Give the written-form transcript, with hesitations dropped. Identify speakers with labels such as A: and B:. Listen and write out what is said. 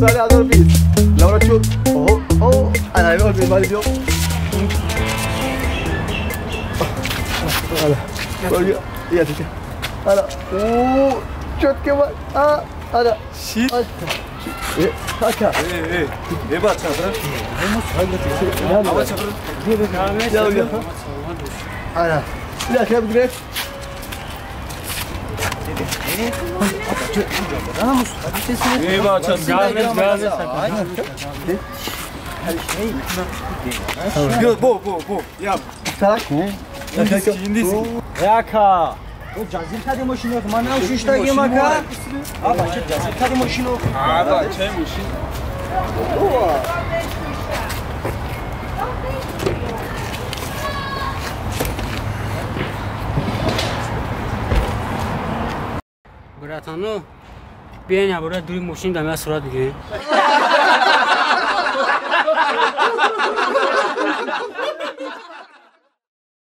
A: سال 2020 لورا تشوف اوه انا بقول بالمالي اليوم هلا يا تيجي هلا اوه شوت كمان هلا شيت ايه هكا ايه بقى تشافر يلا تشافر يلا انا لا كيف جريت ايه بقى تشافر بو يلا تاك
B: Yaka. O cazip tadı maşını yok. Bana şu işte yemaka. Abi cazip tadı maşını yok.
A: Abi çay maşın.
C: Bratano, bien ya, bura duri maşın da mı surat diye.